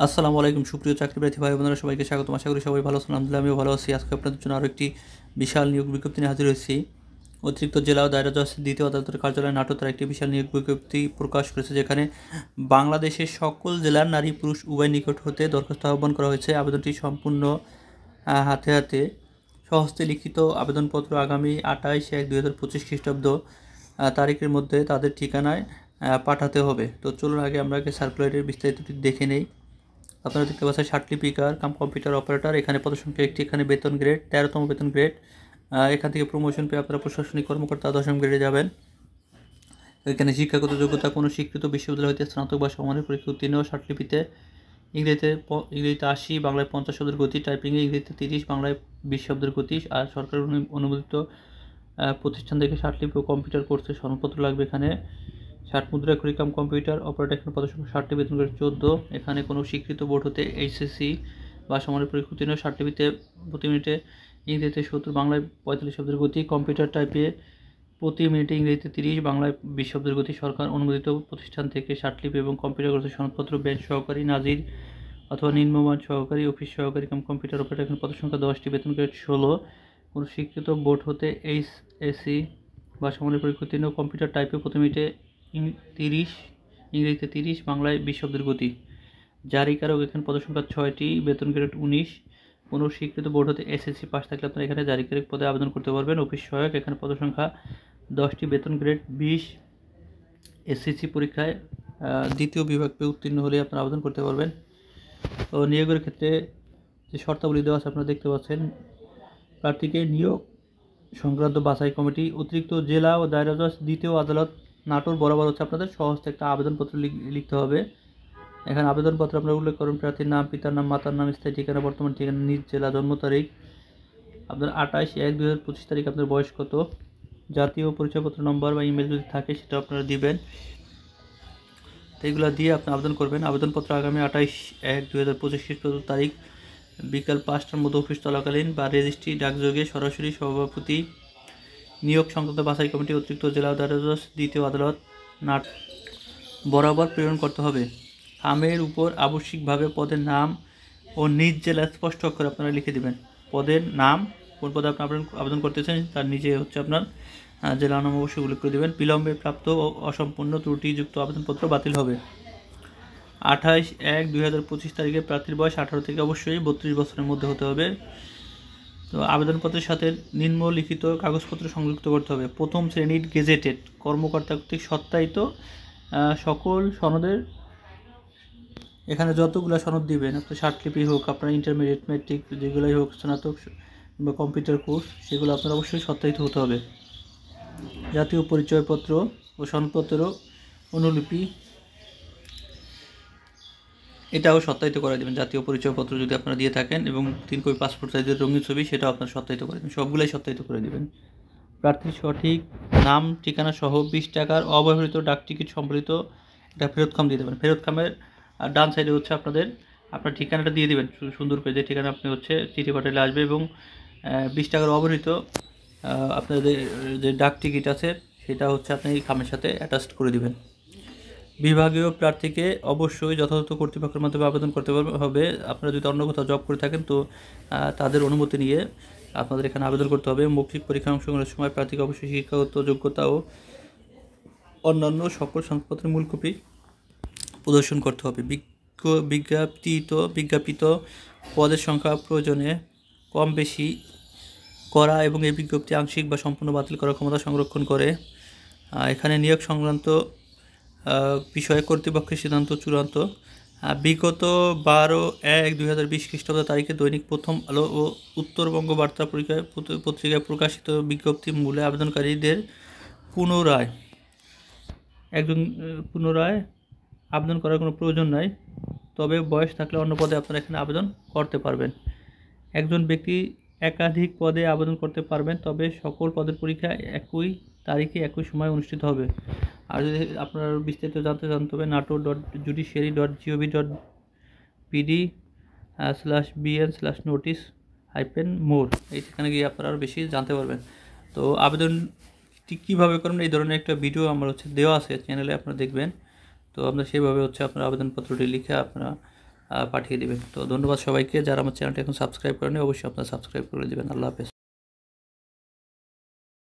আসসালামু আলাইকুম সুপ্রিয় চাকরিপ্রার্থী ভাই বোনেরা, সবাইকে স্বাগতম। আশা করি সবাই ভালো আছেন। আলহামদুলিল্লাহ আমিও ভালো আছি। আজকে আপনাদের জন্য আরও একটি বিশাল নিয়োগ বিজ্ঞপ্তি নিয়ে হাজির হয়েছি। অতিরিক্ত জেলা ও দায়রা জজ দ্বিতীয় আদালতের কার্যালয় নাটোর তারা একটি বিশাল নিয়োগ বিজ্ঞপ্তি প্রকাশ করেছে, যেখানে বাংলাদেশের সকল জেলার নারী পুরুষ উভয় নিকট হতে দরখাস্ত আহ্বান করা হয়েছে। আবেদনটি সম্পূর্ণ হাতে হাতে স্বহস্তে লিখিত আবেদনপত্র আগামী 28/1/2025 খ্রিস্টাব্দ তারিখের মধ্যে তাদের ঠিকানায় পাঠাতে হবে। তো চলুন আগে আমরা সার্কুলারের বিস্তারিতটি দেখে নেই। আপনারা দেখতে পাচ্ছেন সার্টিফিকার কাম কম্পিউটার অপারেটর, এখানে পদসংখ্যা একটি, এখানে বেতন গ্রেড 13তম বেতন গ্রেড। এখান থেকে প্রমোশন পেয়ে আপনারা প্রশাসনিক কর্মকর্তা 10ম গ্রেডে যাবেন। এখানে শিক্ষাগত যোগ্যতা কোনো স্বীকৃত বিশ্ববিদ্যালয় হইতে স্নাতক বা সমানের পরীক্ষা উত্তীর্ণ, সার্টিফিকেটে ইংরেজিতে 80, বাংলায় 50 শব্দের গতি, টাইপিংয়ে ইংরেজিতে 30, বাংলায় 20 শব্দের গতি। আর সরকার অনুমোদিত প্রতিষ্ঠান থেকে সার্টিফিকেট ও কম্পিউটার কোর্সের সনদপত্র লাগবে। এখানে 60 মুদ্রা কাম কম্পিউটার অপারেটর, এখানে পদসংখ্যা 60টি, বেতন গ্রেড 14। এখানে কোনো স্বীকৃত বোর্ড হতে এইচএসসি বা সমানের পরীক্ষা উত্তীর্ণ, সার্টিফিকেটে প্রতি মিনিটে ইংরেজিতে 70, বাংলায় 45 শব্দের গতি, কম্পিউটার টাইপে প্রতি মিনিটে ইংরেজিতে 30, বাংলায় 20 শব্দের গতি। সরকার অনুমোদিত প্রতিষ্ঠান থেকে সার্টিফিকেট এবং কম্পিউটার কোর্সের সনদপত্র, বেঞ্চ সহকারী, নাজির অথবা নিম্নমান সহকারী, অফিস সহকারী কাম কম্পিউটার অপারেটর, এখানে পদসংখ্যা 10টি, বেতন গ্রেড 16। কোনো স্বীকৃত বোর্ড হতে এইচএসসি বা সমানের পরীক্ষা উত্তীর্ণ, কম্পিউটার টাইপে প্রতি মিনিটে 30, ইংরেজিতে 30, বাংলায় 20 শব্দের গতি। জারিকারক, এখানে পদসংখ্যা 6টি, বেতন গ্রেড 19। কোনো স্বীকৃত বোর্ড হতে এসএসসি পাস থাকলে আপনারা এখানে জারিকারক পদে আবেদন করতে পারবেন। অফিস সহায়ক, এখানে পদসংখ্যা 10টি, বেতন গ্রেড 20। এসএসসি পরীক্ষায় দ্বিতীয় বিভাগ পেয়ে উত্তীর্ণ হলে আপনারা আবেদন করতে পারবেন। তো নিয়োগের ক্ষেত্রে যে শর্তাবলী দেওয়া আছে আপনারা দেখতে পাচ্ছেন। প্রার্থীকে নিয়োগ সংক্রান্ত বাছাই কমিটি, অতিরিক্ত জেলা ও দায়রা জজ দ্বিতীয় আদালত নাটোর বরাবর হচ্ছে আপনাদের সহজে একটা আবেদনপত্র লিখতে হবে। এখানে আবেদনপত্র আপনারা উল্লেখ করুন প্রার্থীর নাম, পিতার নাম, মাতার নাম, স্থায়ী ঠিকানা, বর্তমান ঠিকানা, নিজ জেলা, জন্ম তারিখ, আপনার 28/1/2025 তারিখ, আপনার বয়স কত, জাতীয় পরিচয়পত্র নম্বর বা ইমেল যদি থাকে সেটা আপনারা দিবেন। তো এগুলো দিয়ে আপনি আবেদন করবেন। আবেদনপত্র আগামী 28/1/2025 খ্রিস্টাব্দ তারিখ বিকাল 5টার মধ্যে অফিস চলাকালীন বা রেজিস্ট্রি ডাকযোগে সরাসরি সভাপতি নিয়োগ সংক্রান্ত বাছাই কমিটি অতিরিক্ত জেলা দায়রা জজ দ্বিতীয় আদালত নাট বরাবর প্রেরণ করতে হবে। খামের উপর আবশ্যিকভাবে পদের নাম ও নিজ জেলা স্পষ্ট অক্ষরে আপনারা লিখে দেবেন। পদের নাম, কোন পদে আপনি আবেদন করতেছেন তার নিজে হচ্ছে আপনার জেলা নাম অবশ্যই উল্লেখ করে দেবেন। বিলম্বে প্রাপ্ত ও অসম্পূর্ণ ত্রুটিযুক্ত আবেদনপত্র বাতিল হবে। 28/1/2025 তারিখে প্রার্থীর বয়স 18 থেকে অবশ্যই 32 বছরের মধ্যে হতে হবে। তো আবেদনপত্রের সাথে নিম্নলিখিত কাগজপত্র সংযুক্ত করতে হবে। প্রথম শ্রেণীর গেজেটেড কর্মকর্তা কর্তৃক সত্যায়িত সকল সনদের, এখানে যতগুলো সনদ দিবেন আপনি, সার্টিফিকেট হোক, আপনার ইন্টারমিডিয়েট, ম্যাট্রিক যেগুলোই হোক, স্নাতক বা কম্পিউটার কোর্স, সেগুলো আপনার অবশ্যই সত্যায়িত হতে হবে। জাতীয় পরিচয়পত্র ও সনদপত্র অনুলিপি এটাও সত্যায়িত করে দেবেন। জাতীয় পরিচয়পত্র যদি আপনারা দিয়ে থাকেন এবং 3 কপি পাসপোর্ট সাইজের রঙিন ছবি, সেটাও আপনারা সত্যায়িত করে দেবেন। সবগুলোই সত্যায়িত করে দেবেন। প্রার্থীর সঠিক নাম ঠিকানা সহ 20 টাকার অব্যবহৃত ডাক টিকিট সম্বলিত একটা ফেরত খাম দিয়ে দেবেন। ফেরত খামের ডান সাইডে হচ্ছে আপনার ঠিকানাটা দিয়ে দেবেন সুন্দর করে, যে ঠিকানা আপনি হচ্ছে চিঠি পাঠালে আসবে, এবং 20 টাকার অব্যবহৃত আপনাদের যে ডাক টিকিট আছে সেটা হচ্ছে আপনি এই খামের সাথে অ্যাটাচ করে দেবেন। বিভাগীয় প্রার্থীকে অবশ্যই যথাযথ কর্তৃপক্ষের মাধ্যমে আবেদন করতে হবে। আপনারা যদি অন্য কোথাও জব করে থাকেন তো তাদের অনুমতি নিয়ে আপনাদের এখানে আবেদন করতে হবে। মৌখিক পরীক্ষায় অংশগ্রহণের সময় প্রার্থীকে অবশ্যই শিক্ষাগত যোগ্যতা ও অন্যান্য সকল সংবাদপত্রের মূল কপি প্রদর্শন করতে হবে। বিজ্ঞাপিত পদের সংখ্যা প্রয়োজনে কম বেশি করা এবং এই বিজ্ঞপ্তি আংশিক বা সম্পূর্ণ বাতিল করার ক্ষমতা সংরক্ষণ করে। এখানে নিয়োগ সংক্রান্ত বিষয়ে কর্তৃপক্ষের সিদ্ধান্ত চূড়ান্ত। বিগত 12/1/2020 খ্রিস্টাব্দ তারিখে দৈনিক প্রথম আলো ও উত্তরবঙ্গ বার্তা পত্রিকায় প্রকাশিত বিজ্ঞপ্তি মূলে আবেদনকারীদের পুনরায় আবেদন করার কোনো প্রয়োজন নাই, তবে বয়স থাকলে অন্য পদে আপনারা এখানে আবেদন করতে পারবেন। একজন ব্যক্তি একাধিক পদে আবেদন করতে পারবেন, তবে সকল পদের পরীক্ষা একই তারিখে একই সময় অনুষ্ঠিত হবে। আর যদি আপনারা বিস্তারিত জানতে চান তবে nato.judiciary.pd/bn/notice-more এই ঠিকানা গিয়ে আপনারা আরও বেশি জানতে পারবেন। তো আবেদনটি কীভাবে করবেন এই ধরনের একটা ভিডিও আমার দেওয়া আছে চ্যানেলে, আপনারা দেখবেন। তো আপনারা সেভাবে আপনার আবেদনপত্রটি লিখে আপনারা পাঠিয়ে দেবেন। তো ধন্যবাদ সবাইকে, যারা আমার চ্যানেলটা এখন সাবস্ক্রাইব করেনি অবশ্যই আপনারা সাবস্ক্রাইব করে দেবেন। আল্লাহ হাফেজ।